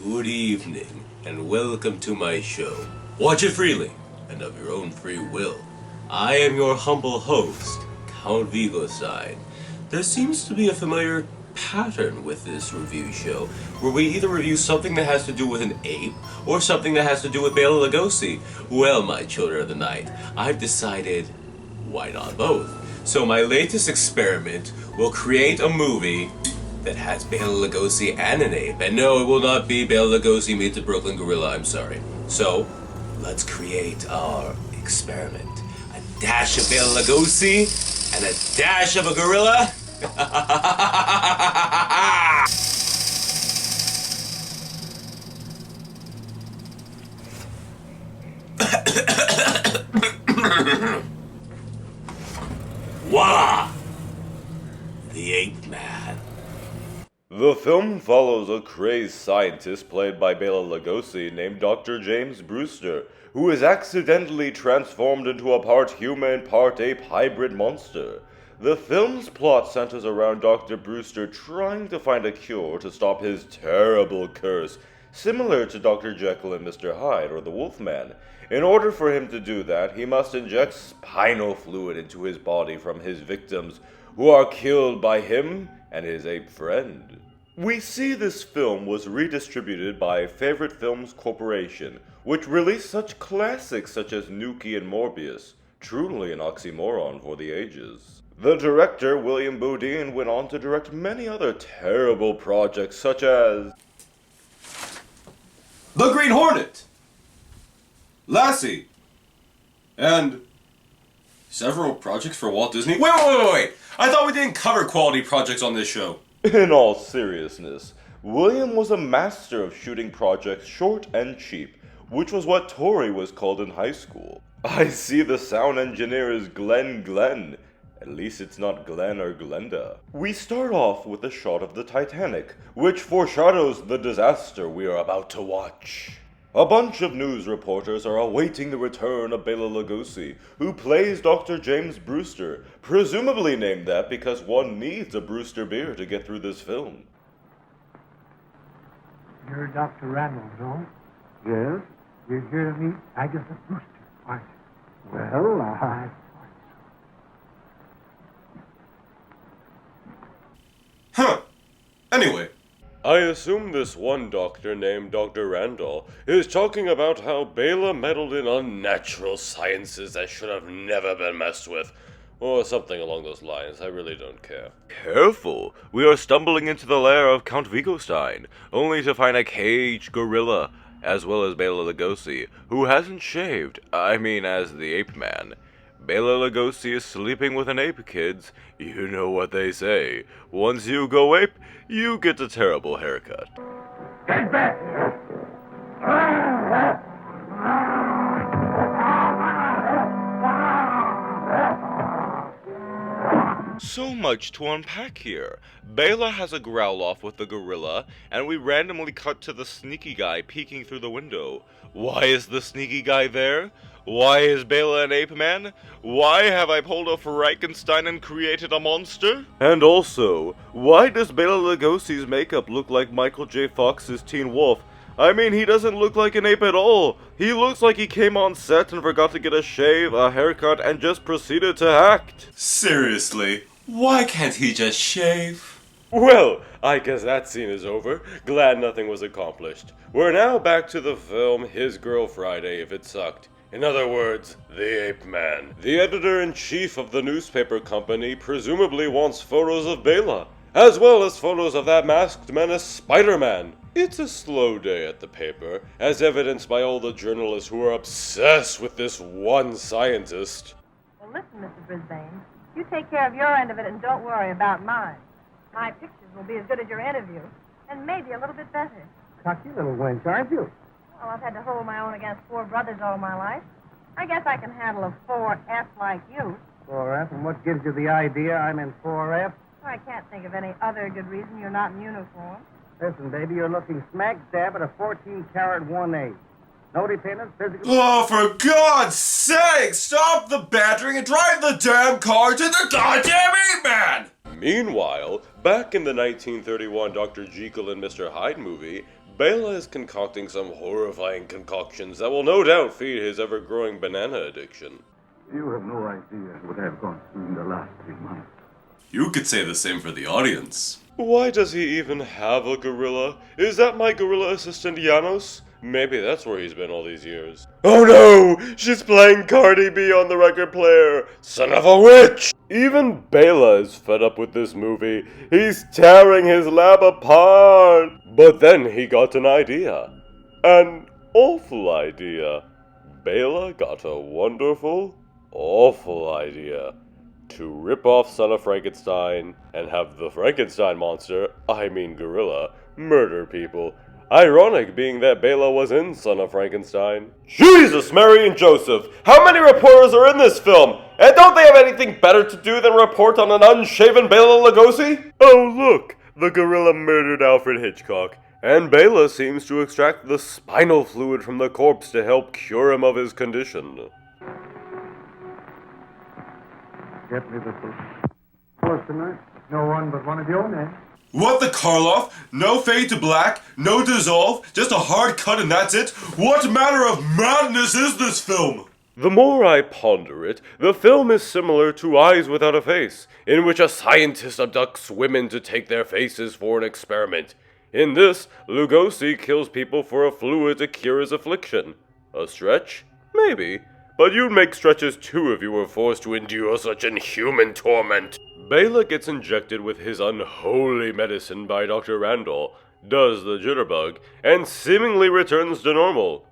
Good evening, and welcome to my show. Watch it freely, and of your own free will. I am your humble host, Count Vigostein. There seems to be a familiar pattern with this review show, where we either review something that has to do with an ape, or something that has to do with Bela Lugosi. Well, my children of the night, I've decided, why not both? So my latest experiment will create a movie that has Bela Lugosi and an ape. And no, it will not be Bela Lugosi meets the Brooklyn Gorilla, I'm sorry. So, let's create our experiment. A dash of Bela Lugosi and a dash of a gorilla. Voila! The Ape Man. The film follows a crazed scientist played by Bela Lugosi named Dr. James Brewster, who is accidentally transformed into a part human, part ape hybrid monster. The film's plot centers around Dr. Brewster trying to find a cure to stop his terrible curse, similar to Dr. Jekyll and Mr. Hyde or the Wolfman. In order for him to do that, he must inject spinal fluid into his body from his victims, who are killed by him and his ape friend. We see this film was redistributed by Favorite Films Corporation, which released such classics such as Nuki and Morbius, truly an oxymoron for the ages. The director, William Bodine, went on to direct many other terrible projects such as The Green Hornet, Lassie, and several projects for Walt Disney. Wait! I thought we didn't cover quality projects on this show. In all seriousness, William was a master of shooting projects short and cheap, which was what Tori was called in high school. I see the sound engineer is Glenn. At least it's not Glenn or Glenda. We start off with a shot of the Titanic, which foreshadows the disaster we are about to watch. A bunch of news reporters are awaiting the return of Bela Lugosi, who plays Dr. James Brewster, presumably named that because one needs a Brewster beer to get through this film. You're Dr. Randall, no? Yes? You're here to meet Agatha Brewster, aren't you? Well, Huh. Anyway. I assume this one doctor named Dr. Randall is talking about how Bela meddled in unnatural sciences that should have never been messed with, or something along those lines. I really don't care. Careful! We are stumbling into the lair of Count Vigostein, only to find a caged gorilla, as well as Bela Lugosi, who hasn't shaved, as the Ape Man. Bela Lugosi is sleeping with an ape, kids. You know what they say. Once you go ape, you get a terrible haircut. Get back! So much to unpack here. Bela has a growl-off with the gorilla, and we randomly cut to the sneaky guy peeking through the window. Why is the sneaky guy there? Why is Bela an ape man? Why have I pulled a Frankenstein and created a monster? And also, why does Bela Lugosi's makeup look like Michael J. Fox's Teen Wolf? He doesn't look like an ape at all. He looks like he came on set and forgot to get a shave, a haircut, and just proceeded to act. Seriously, why can't he just shave? Well, I guess that scene is over. Glad nothing was accomplished. We're now back to the film His Girl Friday if it sucked. In other words, the Ape Man. The editor-in-chief of the newspaper company presumably wants photos of Bela, as well as photos of that masked menace Spider-Man. It's a slow day at the paper, as evidenced by all the journalists who are obsessed with this one scientist. Well, listen, Mr. Brisbane, you take care of your end of it and don't worry about mine. My pictures will be as good as your interview, and maybe a little bit better. Cocky little wench, aren't you? Well, I've had to hold my own against four brothers all my life. I guess I can handle a 4F like you. 4F, and what gives you the idea I'm in 4F? I can't think of any other good reason you're not in uniform. Listen, baby, you're looking smack dab at a 14-carat 1/8. No dependence, physical... Oh, for God's sake! Stop the bantering and drive the damn car to the goddamn Ape Man! Meanwhile, back in the 1931 Dr. Jekyll and Mr. Hyde movie, Bela is concocting some horrifying concoctions that will no doubt feed his ever-growing banana addiction. You have no idea what I've gone through in the last 3 months. You could say the same for the audience. Why does he even have a gorilla? Is that my gorilla assistant Janos? Maybe that's where he's been all these years. Oh no! She's playing Cardi B on the record player! Son of a witch! Even Bela is fed up with this movie. He's tearing his lab apart! But then he got an idea. An awful idea. Bela got a wonderful, awful idea. To rip off Son of Frankenstein and have the Frankenstein monster, I mean gorilla, murder people. Ironic being that Bela was in Son of Frankenstein. Jesus, Mary and Joseph! How many reporters are in this film? And don't they have anything better to do than report on an unshaven Bela Lugosi? Oh look, the gorilla murdered Alfred Hitchcock. And Bela seems to extract the spinal fluid from the corpse to help cure him of his condition. Get me the book. What's tonight? No one but one of your men. What the Karloff? No fade to black, no dissolve, just a hard cut and that's it? What manner of madness is this film? The more I ponder it, the film is similar to Eyes Without a Face, in which a scientist abducts women to take their faces for an experiment. In this, Lugosi kills people for a fluid to cure his affliction. A stretch? Maybe. But you'd make stretches too if you were forced to endure such inhuman torment. Bela gets injected with his unholy medicine by Dr. Randall, does the jitterbug, and seemingly returns to normal.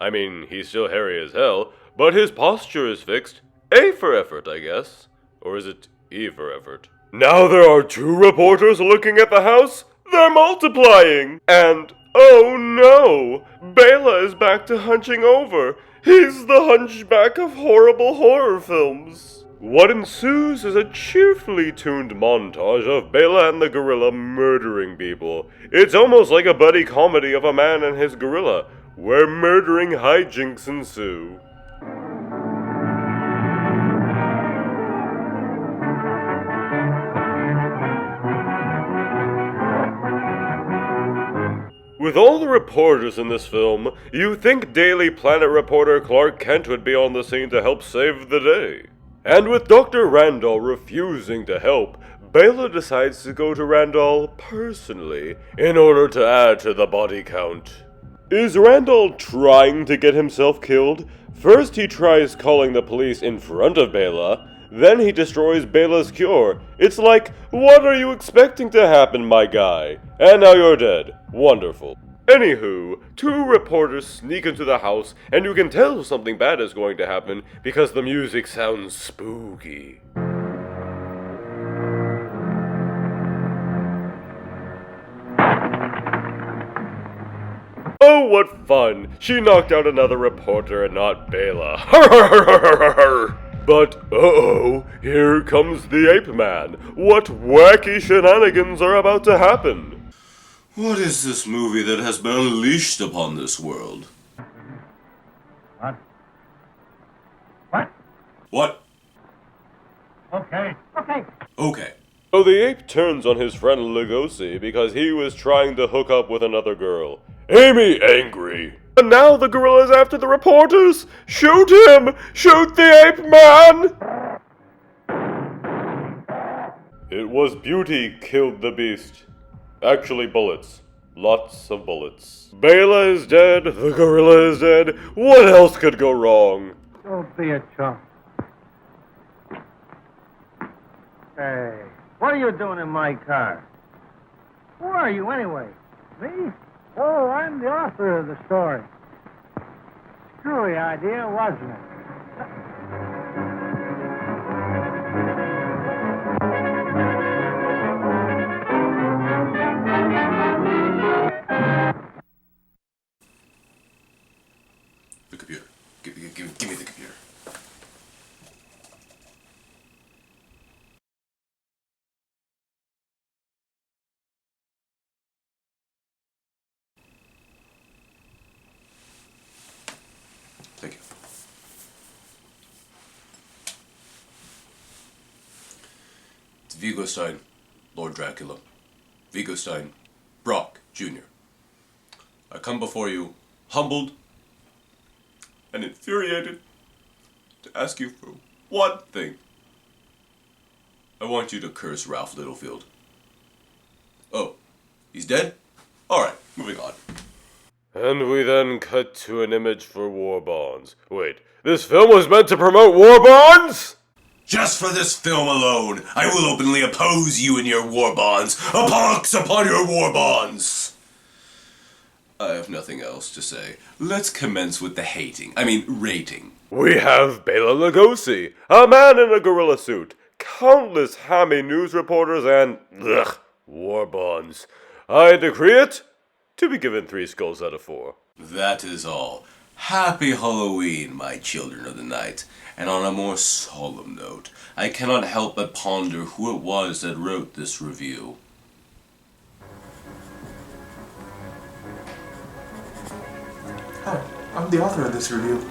I mean, he's still hairy as hell, but his posture is fixed. A for effort, I guess. Or is it E for effort? Now there are 2 reporters looking at the house? They're multiplying! And, oh no! Bela is back to hunching over. He's the hunchback of horrible horror films. What ensues is a cheerfully tuned montage of Bela and the gorilla murdering people. It's almost like a buddy comedy of a man and his gorilla, where murdering hijinks ensue. With all the reporters in this film, you think Daily Planet reporter Clark Kent would be on the scene to help save the day. And with Dr. Randall refusing to help, Bela decides to go to Randall personally in order to add to the body count. Is Randall trying to get himself killed? First he tries calling the police in front of Bela, then he destroys Bela's cure. It's like, what are you expecting to happen, my guy? And now you're dead. Wonderful. Anywho, 2 reporters sneak into the house, and you can tell something bad is going to happen because the music sounds spooky. Oh, what fun! She knocked out another reporter and not Bela. But, uh-oh, here comes the Ape Man. What wacky shenanigans are about to happen? What is this movie that has been unleashed upon this world? What? What? What? Okay. Okay. Okay. So the ape turns on his friend Lugosi because he was trying to hook up with another girl. Amy angry. And now the gorilla's after the reporters! Shoot him! Shoot the Ape Man! It was beauty killed the beast. Actually, bullets. Lots of bullets. Bela is dead, the gorilla is dead. What else could go wrong? Don't be a chump. Hey, what are you doing in my car? Who are you anyway? Me? Oh, I'm the author of the story. Screwy idea, wasn't it? The computer. Give me the computer. Thank you. It's Vigostein, Lord Dracula. Vigostein, Brock, Jr. I come before you, humbled and infuriated, to ask you for one thing. I want you to curse Ralph Littlefield. Oh, he's dead? Alright, moving on. And we then cut to an image for war bonds. Wait, this film was meant to promote war bonds? Just for this film alone, I will openly oppose you and your war bonds. A pox upon your war bonds! I have nothing else to say. Let's commence with the rating. We have Bela Lugosi, a man in a gorilla suit, countless hammy news reporters, and war bonds. I decree it to be given 3 skulls out of 4. That is all. Happy Halloween, my children of the night. And on a more solemn note, I cannot help but ponder who it was that wrote this review. Hi, I'm the author of this review.